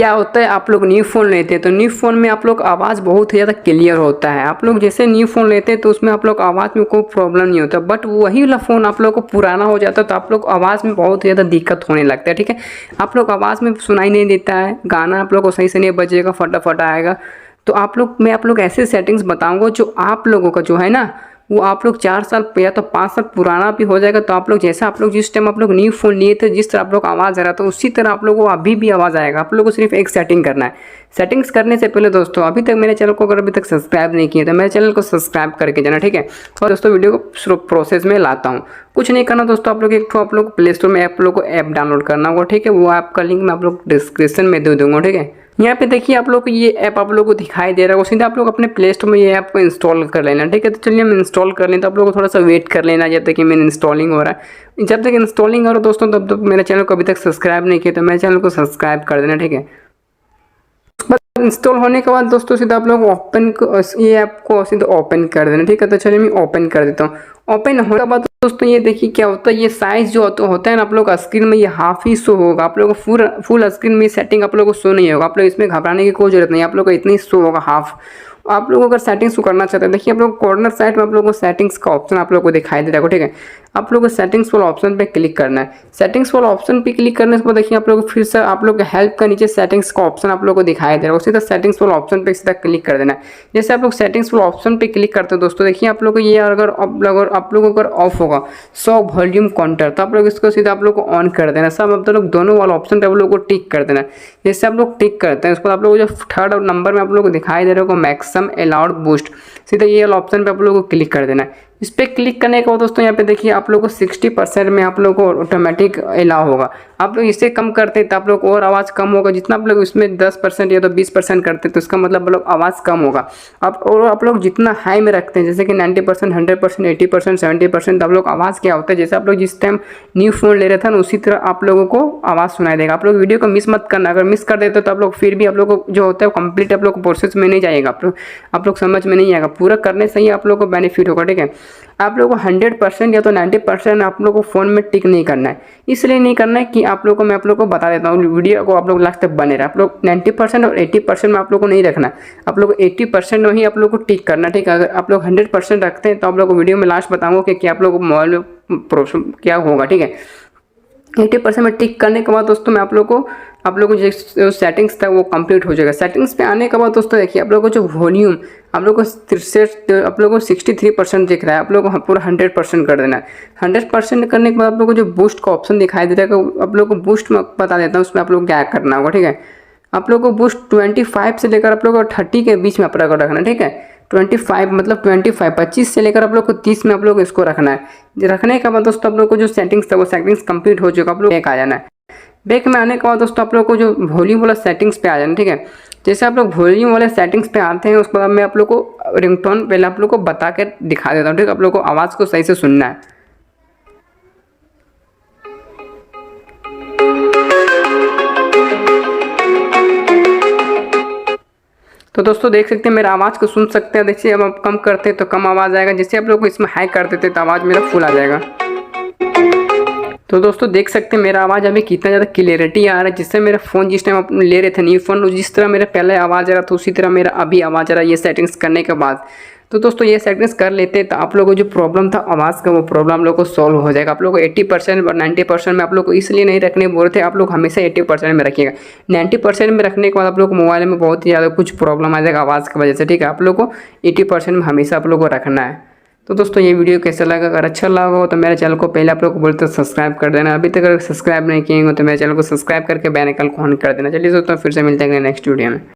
क्या होता है, आप लोग न्यू फ़ोन लेते हैं तो न्यू फ़ोन में आप लोग आवाज़ बहुत ही ज़्यादा क्लियर होता है। आप लोग जैसे न्यू फ़ोन लेते हैं तो उसमें आप लोग आवाज़ में कोई प्रॉब्लम नहीं होता, बट वही वाला फ़ोन आप लोग को पुराना हो जाता है तो आप लोग आवाज़ में बहुत ज़्यादा दिक्कत होने लगता है। ठीक है, आप लोग आवाज़ में सुनाई नहीं देता है, गाना आप लोग को सही से नहीं बजेगा, फटाफट आएगा। तो मैं आप लोग ऐसे सेटिंग्स बताऊँगा जो आप लोगों का जो है ना, वो आप लोग 4 साल या तो 5 साल पुराना भी हो जाएगा। तो आप लोग जैसा आप लोग जिस टाइम आप लोग न्यू फ़ोन लिए थे, जिस तरह आप लोग आवाज़ आ रहा था उसी तरह आप लोगों को अभी भी आवाज़ आएगा। आप लोग को सिर्फ एक सेटिंग करना है। सेटिंग्स करने से पहले दोस्तों, अभी तक मेरे चैनल को अगर अभी तक सब्सक्राइब नहीं किया तो मेरे चैनल को सब्सक्राइब करके जाना, ठीक है। और दोस्तों वीडियो को प्रोसेस में लाता हूँ। कुछ नहीं करना दोस्तों, आप लोग आप लोग प्ले स्टोर में आप लोग को ऐप डाउनलोड करना होगा, ठीक है। वो ऐप का लिंक मैं आप लोग डिस्क्रिप्शन में दे दूँगा, ठीक है। यहाँ पे देखिए आप लोग को ये ऐप आप लोग को दिखाई दे रहा है, सीधा आप लोग अपने प्ले स्टोर में ये ऐप को इंस्टॉल कर लेना, ठीक है। तो चलिए हम इंस्टॉल कर लें, तो आप लोग को थोड़ा सा वेट कर लेना जब तक कि मेरा इंस्टॉलिंग हो रहा है। जब तक इंस्टॉलिंग हो रहा है दोस्तों, तब तक मेरे चैनल को अभी तक सब्सक्राइब नहीं किया तो मेरे चैनल को सब्सक्राइब कर देना, ठीक है। इंस्टॉल होने के बाद दोस्तों सीधा आप लोग ओपन ये ऐप को सीधा ओपन कर देना, ठीक है। तो चलिए मैं ओपन कर देता हूँ। ओपन होने के बाद दोस्तों ये देखिए क्या होता है, ये साइज जो होता है ना, आप लोग का स्क्रीन में ये हाफ ही शो होगा। आप लोग को फुल स्क्रीन में सेटिंग आप लोग को शो नहीं होगा। आप लोग इसमें घबराने की कोई जरूरत नहीं, आप लोग को इतनी शो होगा हाफ। आप लोग अगर सेटिंग्स को करना चाहते हैं, देखिए आप लोग कॉर्नर साइड में आप लोग को सेटिंग्स का ऑप्शन आप लोग को दिखाई दे रहा है, ठीक है। आप लोग को सेटिंग्स वाला ऑप्शन पे क्लिक करना है। सेटिंग्स वाला ऑप्शन पे क्लिक करने के बाद देखिए आप लोग फिर से आप लोग हेल्प का नीचे सेटिंग्स का ऑप्शन आप लोग को दिखाई दे रहा है, उसी तरह सेटिंग्स वाला ऑप्शन पे सीधा क्लिक कर देना है। जैसे आप लोग सेटिंग्स वाला ऑप्शन पे क्लिक करते हैं दोस्तों, देखिए आप लोग को ये अगर आप लोग अगर ऑफ होगा सो वॉल्यूम काउंटर, तो आप लोग इसको सीधा आप लोग को ऑन कर देना। सब आप लोग दोनों वाला ऑप्शन पे आप लोग को टिक कर देना। जैसे आप लोग टिक करते हैं उसके बाद आप लोग जो थर्ड नंबर में आप लोग को दिखाई दे रहा होगा मैक्सिमम अलाउड बूस्ट, सीधा ये वाला ऑप्शन पे आप लोग को क्लिक कर देना है। इस पर क्लिक करने के बाद दोस्तों यहाँ पे देखिए आप लोग को 60% में आप लोग को ऑटोमेटिक अलाउ होगा। आप लोग इसे कम करते हैं तो आप लोग और आवाज़ कम होगा। जितना आप लोग इसमें 10% या तो 20% करते हैं तो इसका मतलब आप लोग आवाज़ कम होगा। आप लोग जितना हाई में रखते हैं, जैसे कि 90%, 100%, 80%, 70%, आप लोग आवाज़ क्या होता है, जैसे आप लोग जिस टाइम न्यू फ़ोन ले रहे थे ना उसी तरह आप लोगों को आवाज़ सुनाई देगा। आप लोग वीडियो को मिस मत करना, अगर मिस कर देते तो आप लोग फिर भी आप लोग को जो होता है कंप्लीट आप लोग को प्रोसेस में नहीं जाएगा, आप लोग समझ में नहीं आएगा। पूरा करने से ही आप लोग को बेनिफिट होगा, ठीक है। आप लोगों को 100% या तो 90% आप लोग को फ़ोन में टिक नहीं करना है। इसलिए नहीं करना है कि आप लोग को मैं आप लोग को बता देता हूँ, वीडियो को आप लोग लास्ट तक बने रहे। आप लोग 90% और 80% में आप लोग को नहीं रखना है, आप लोग 80% में ही आप लोग को टिक करना, ठीक है। अगर आप लोग 100% रखते हैं तो आप लोग को वीडियो में लास्ट बताऊँगा कि आप लोग को मोबाइल में प्रॉब्लम क्या होगा, ठीक है। 80% में टिक करने के बाद दोस्तों मैं आप लोग को जो सेटिंग्स था वो कंप्लीट हो जाएगा। सेटिंग्स पे आने के बाद दोस्तों देखिए आप लोग को जो वॉल्यूम आप लोग को 63% दिख रहा है, आप लोग को पूरा 100% कर देना है। 100% करने के बाद आप लोग को जो बूस्ट का ऑप्शन दिखाई दे रहा है, आप लोग को बूस्ट में बता देता हूँ उसमें आप लोग क्या करना होगा, ठीक है। आप लोग को बूस्ट 25 से लेकर आप लोग को 30 के बीच में आप लोग को रखना, ठीक है। 25 मतलब 25 से लेकर आप लोग को 30 में आप लोग इसको रखना है। रखने के बाद दोस्तों आप लोग को जो सेटिंग्स था वो सेटिंग्स कंप्लीट हो चुका, आप लोग बैक आ जाना है। बैक में आने के बाद दोस्तों आप लोग को जो वॉल्यूम वाला सेटिंग्स पे आ जाना, ठीक है। जैसे आप लोग वॉल्यूम वाले सेटिंग्स पे आते हैं उसके बाद मैं आप लोग को रिंगटोन पहले आप लोग को बता के दिखा देता हूँ, ठीक है। आप लोग को आवाज़ को सही से सुनना है। तो दोस्तों देख सकते हैं मेरा आवाज़ को सुन सकते हैं। देखिए अब आप कम करते हैं तो कम आवाज़ आएगा, जैसे आप लोग को इसमें हाई कर देते तो आवाज़ मेरा फुल आ जाएगा। तो दोस्तों देख सकते हैं मेरा आवाज़ अभी कितना ज़्यादा क्लियरिटी आ रहा है, जिससे मेरा फ़ोन जिस टाइम आप ले रहे थे न्यू फ़ोन जिस तरह मेरा पहले आवाज़ आ रहा था उसी तरह मेरा अभी आवाज़ आ रहा है, ये सेटिंग्स करने के बाद। तो दोस्तों ये सेटिंग्स कर लेते तो आप लोगों को जो प्रॉब्लम था आवाज़ का वो प्रॉब्लम आप लोग को सॉल्व हो जाएगा। आप लोग को 80% और 90% में आप लोग को इसलिए नहीं रखने बोल रहे थे, आप लोग हमेशा 80% में रखिएगा। 90% में रखने के बाद आप लोग को मोबाइल में बहुत ही ज़्यादा कुछ प्रॉब्लम आ जाएगा आवाज़ की वजह से, ठीक है। आप लोग को 80% में हमेशा आप लोग को रखना है। तो दोस्तों ये वीडियो कैसा लगा, अगर अच्छा लगा हो तो मेरे चैनल को पहले आप लोग को बोलते सब्सक्राइब कर देना। अभी तक अगर सब्सक्राइब नहीं किए हो तो मेरे चैनल को सब्सक्राइब करके बेल आइकन को ऑन कर देना। चलिए दोस्तों फिर से मिलते हैं नेक्स्ट वीडियो में।